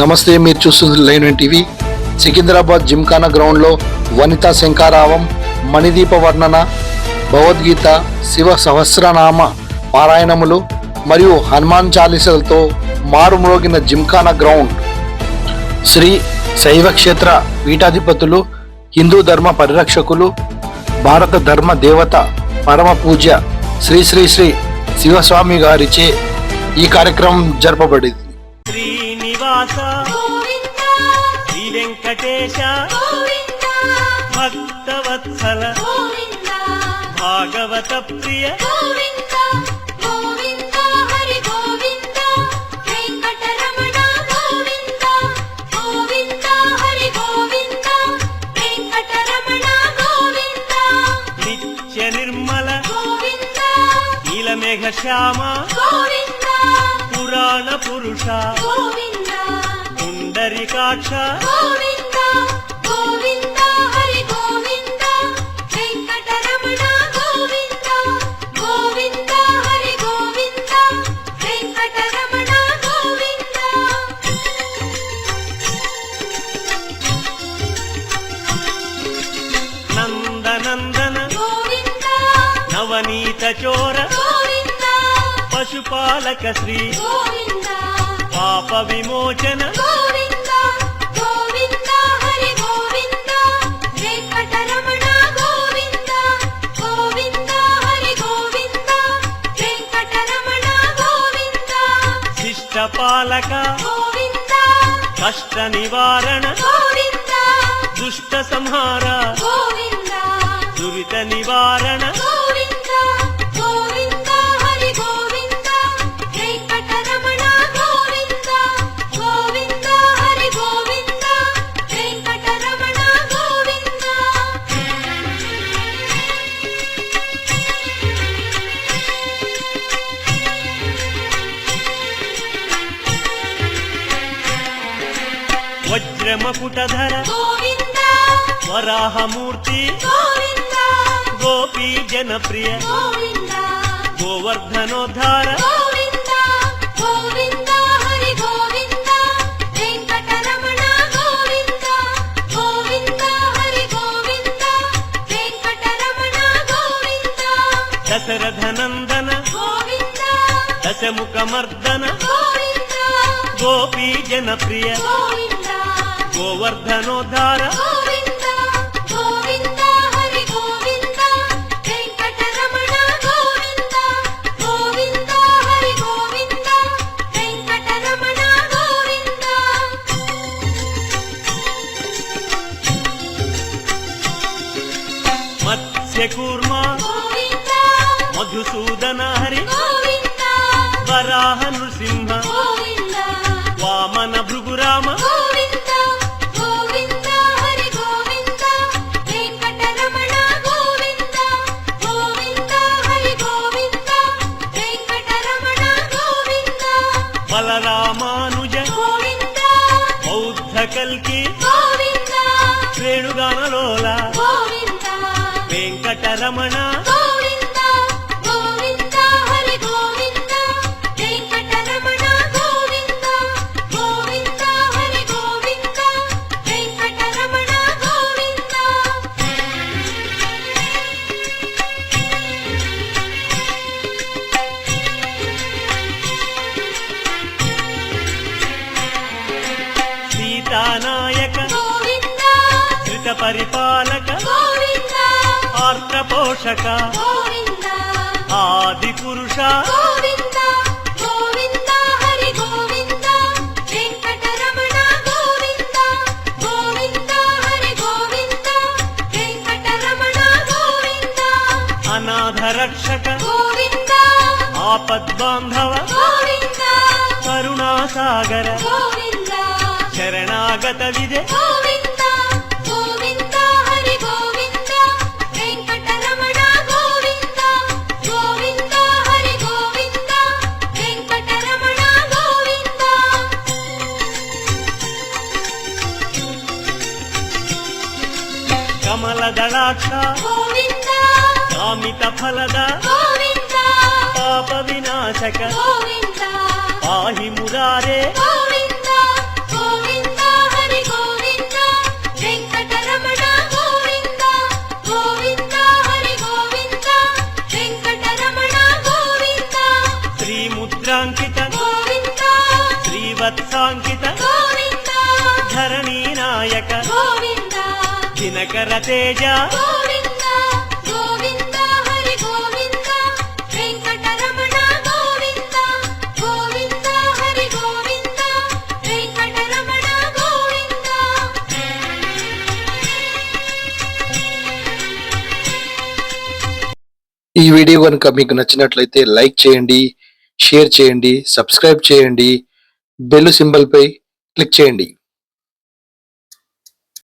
నమస్తే, మీరు చూస్తుంది లైన్ టీవీ. సికింద్రాబాద్ జిమ్ఖానా గ్రౌండ్లో వనితా శంకారావం, మణిదీప వర్ణన, భగవద్గీత, శివ సహస్రనామ పారాయణములు మరియు హనుమాన్ చాలీసలతో మారుమ్రోగిన జిమ్ఖానా గ్రౌండ్ శ్రీ శైవక్షేత్ర పీఠాధిపతులు, హిందూ ధర్మ పరిరక్షకులు, భారత ధర్మ దేవత పరమ పూజ్య శ్రీ శ్రీ శ్రీ శివస్వామి గారిచే ఈ కార్యక్రమం జరపబడింది. శ్రీనివాస శ్రీ వెంకటేశ భక్తవత్సల భాగవత ప్రియ నిత్య నిర్మల నీలమేఘ శ్యామ పురాణ పురుష పుండరీకాక్ష నందనందన నవనీత చోర పశుపాలక శ్రీ పాప విమోచన శిష్టపాలక కష్ట నివారణ దుష్ట సంహార దురిత నివారణ వజ్రమకుటధర వరాహమూర్తి గోపీ జనప్రియ గోవర్ధనోద్ధార దశరథనందన దశముఖమర్దన గోపీ జనప్రియ గోవర్ధనోద్ధార మత్స్యకూర్మ మధుసూదన హరి వరాహ నృసింహ వామన భృగురామ బలరామానుజ బౌద్ధ కల్కి శ్రేణుగానలోల వెంకటరమణ సీతానాయక శ్రిత పరిపాలక ఆర్త పోషక ఆది పురుష అనాథ రక్షక ఆపద్బాంధవ కరుణాసాగర శరణాగత విజయ కమలదళాక్ష కామిత ఫలద పాప వినాశక పాహి మురారే రుద్రాంకిత గోవింద శ్రీవత్సాంకిత గోవింద ధరణీ నాయక గోవింద దినకర తేజ గోవింద గోవింద హరి గోవింద వెంకటరమణ గోవింద గోవింద హరి గోవింద వెంకటరమణ గోవింద. ఈ వీడియో కనుక మీకు నచ్చినట్లయితే లైక్ చేయండి, షేర్ చేయండి, సబ్స్క్రైబ్ చేయండి, బెల్ సింబల్ పై క్లిక్ చేయండి.